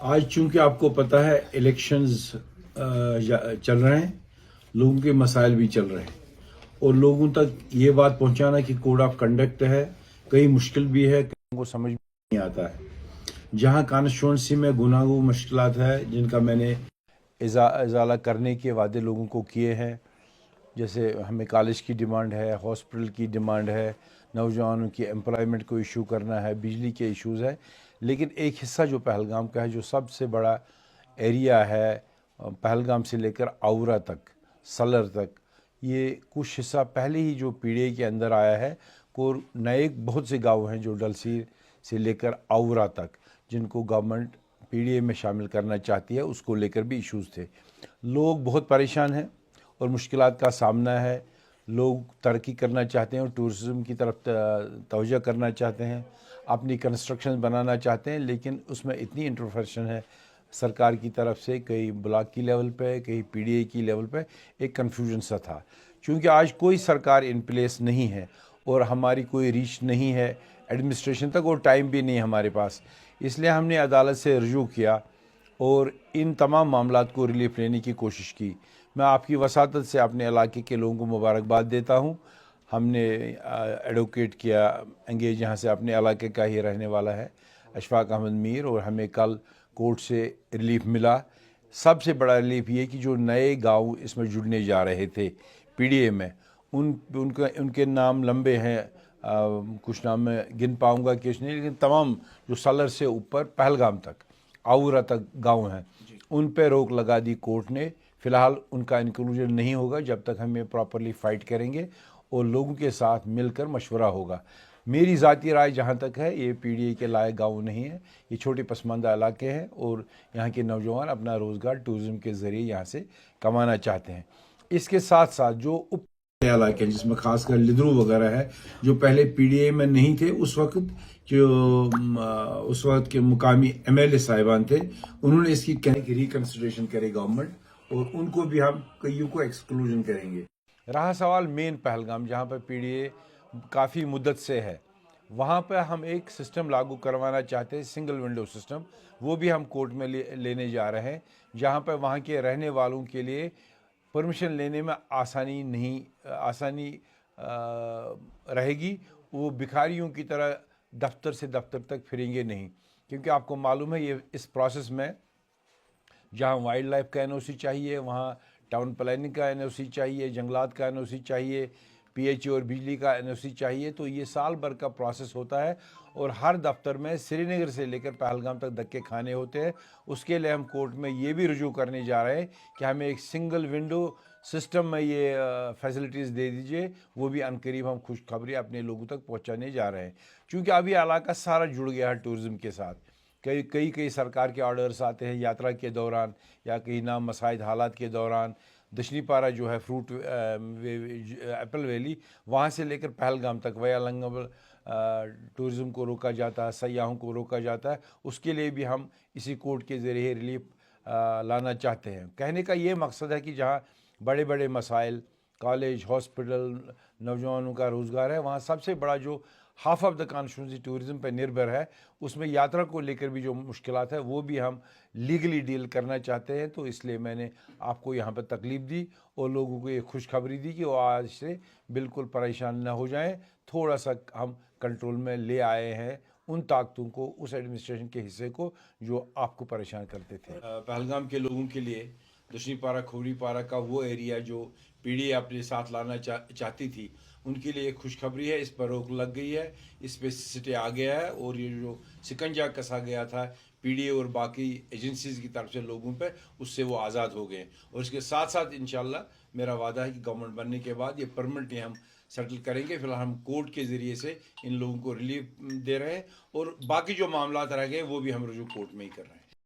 آج چونکہ آپ کو پتہ ہے الیکشنز چل رہے ہیں، لوگوں کے مسائل بھی چل رہے ہیں اور لوگوں تک یہ بات پہنچانا کہ کوڈ آف کنڈکٹ ہے کئی مشکل بھی ہے، لوگوں کو سمجھ نہیں آتا ہے۔ جہاں کانسٹیچوئنسی میں گناگو مشکلات ہے جن کا میں نے ازالہ کرنے کے وعدے لوگوں کو کیے ہیں، جیسے ہمیں کالج کی ڈیمانڈ ہے، ہاسپٹل کی ڈیمانڈ ہے، نوجوانوں کی امپلائمنٹ کو ایشو کرنا ہے، بجلی کے ایشوز ہے، لیکن ایک حصہ جو پہلگام کا ہے جو سب سے بڑا ایریا ہے، پہلگام سے لے کر آورا تک، سلر تک، یہ کچھ حصہ پہلے ہی جو پی ڈی اے کے اندر آیا ہے، اور نئے بہت سے گاؤں ہیں جو ڈلسیر سے لے کر آورا تک جن کو گورنمنٹ پی ڈی اے میں شامل کرنا چاہتی ہے، اس کو لے کر بھی ایشوز تھے۔ لوگ بہت پریشان ہیں اور مشکلات کا سامنا ہے، لوگ ترقی کرنا چاہتے ہیں اور ٹورزم کی طرف توجہ کرنا چاہتے ہیں، اپنی کنسٹرکشن بنانا چاہتے ہیں، لیکن اس میں اتنی انٹرفیکشن ہے سرکار کی طرف سے، کئی بلاک کی لیول پہ، کئی پی ڈی اے کی لیول پہ، ایک کنفیوژن سا تھا۔ چونکہ آج کوئی سرکار ان پلیس نہیں ہے اور ہماری کوئی ریچ نہیں ہے ایڈمنسٹریشن تک، اور ٹائم بھی نہیں ہمارے پاس، اس لیے ہم نے عدالت سے رجوع کیا اور ان تمام معاملات کو ریلیف لینے کی کوشش کی۔ میں آپ کی وساطت سے اپنے علاقے کے لوگوں کو مبارکباد دیتا ہوں۔ ہم نے ایڈوکیٹ کیا انگیج، یہاں سے اپنے علاقے کا ہی رہنے والا ہے، اشفاق احمد میر، اور ہمیں کل کورٹ سے ریلیف ملا۔ سب سے بڑا ریلیف یہ کہ جو نئے گاؤں اس میں جڑنے جا رہے تھے پی ڈی اے میں، ان کے نام لمبے ہیں، کچھ نام میں گن پاؤں گا کچھ نہیں، لیکن تمام جو سالر سے اوپر پہلگام تک، آورا تک گاؤں ہیں، ان پہ روک لگا دی کورٹ نے۔ فی الحال ان کا انکلوژن نہیں ہوگا جب تک ہم یہ پراپرلی فائٹ کریں گے اور لوگوں کے ساتھ مل کر مشورہ ہوگا۔ میری ذاتی رائے جہاں تک ہے، یہ پی ڈی اے کے لائق گاؤں نہیں ہے، یہ چھوٹے پسماندہ علاقے ہیں اور یہاں کے نوجوان اپنا روزگار ٹورزم کے ذریعے یہاں سے کمانا چاہتے ہیں۔ اس کے ساتھ ساتھ جو علاقے ہیں جس میں خاص کر لدرو وغیرہ ہے، جو پہلے پی ڈی اے میں نہیں تھے، اس وقت کے مقامی ایم ایل اے صاحبان تھے، انہوں نے اس کی ریکنسیڈریشن کرے گورنمنٹ، اور ان کو بھی ہم کئیوں کو ایکسکلوژن کریں گے۔ رہا سوال مین پہلگام، جہاں پہ پی ڈی اے کافی مدت سے ہے، وہاں پہ ہم ایک سسٹم لاگو کروانا چاہتے ہیں، سنگل ونڈو سسٹم، وہ بھی ہم کورٹ میں لینے جا رہے ہیں، جہاں پہ وہاں کے رہنے والوں کے لیے پرمیشن لینے میں آسانی رہے گی، وہ بھکاریوں کی طرح دفتر سے دفتر تک پھریں گے نہیں، کیونکہ آپ کو معلوم ہے یہ اس پروسیس میں جہاں وائلڈ لائف کا این او سی چاہیے، وہاں ٹاؤن پلاننگ کا این او سی چاہیے، جنگلات کا این او سی چاہیے، پی ایچ او اور بجلی کا این او سی چاہیے، تو یہ سال بھر کا پروسیس ہوتا ہے اور ہر دفتر میں سری نگر سے لے کر پہلگام تک دھکے کھانے ہوتے ہیں۔ اس کے لیے ہم کورٹ میں یہ بھی رجوع کرنے جا رہے ہیں کہ ہمیں ایک سنگل ونڈو سسٹم میں یہ فیسلٹیز دے دیجئے، وہ بھی عنقریب ہم خوشخبری اپنے لوگوں تک پہنچانے جا رہے ہیں، چونکہ ابھی علاقہ سارا جڑ گیا ہے ٹورزم کے ساتھ۔ کئی سرکار کے آرڈرز آتے ہیں یاترا کے دوران یا کئی نامساعد حالات کے دوران۔ دشنی پارہ جو ہے فروٹ ایپل ویلی، وہاں سے لے کر پہلگام تک ویا لنگم ٹورزم کو روکا جاتا ہے، سیاحوں کو روکا جاتا ہے، اس کے لیے بھی ہم اسی کورٹ کے ذریعے ریلیف لانا چاہتے ہیں۔ کہنے کا یہ مقصد ہے کہ جہاں بڑے بڑے مسائل، کالج، ہاسپٹل، نوجوانوں کا روزگار ہے، وہاں سب سے بڑا جو half of the constituency tourism پہ نربھر ہے، اس میں یاترا کو لے کر بھی جو مشکلات ہے وہ بھی ہم لیگلی ڈیل کرنا چاہتے ہیں۔ تو اس لیے میں نے آپ کو یہاں پہ تکلیف دی اور لوگوں کو یہ خوشخبری دی کہ وہ آج سے بالکل پریشان نہ ہو جائیں، تھوڑا سا ہم کنٹرول میں لے آئے ہیں ان طاقتوں کو، اس ایڈمنسٹریشن کے حصے کو جو آپ کو پریشان کرتے تھے۔ پہلگام کے لوگوں کے لیے دشنی پارہ، کھوری پارہ کا وہ ایریا جو پی ڈی اے اپنے ساتھ لانا چاہتی تھی، ان کے لیے ایک خوشخبری ہے، اس پر روک لگ گئی ہے، اس پہ سٹے آ گیا ہے، اور یہ جو سکنجا کسا گیا تھا پی ڈی اے اور باقی ایجنسیز کی طرف سے لوگوں پہ، اس سے وہ آزاد ہو گئے، اور اس کے ساتھ ساتھ انشاءاللہ میرا وعدہ ہے کہ گورنمنٹ بننے کے بعد یہ پرمنٹلی ہم سیٹل کریں گے۔ فی الحال ہم کورٹ کے ذریعے سے ان لوگوں کو ریلیف دے رہے ہیں، اور باقی جو معاملات رہ گئے وہ بھی ہم رجوع کورٹ میں ہی کر رہے ہیں۔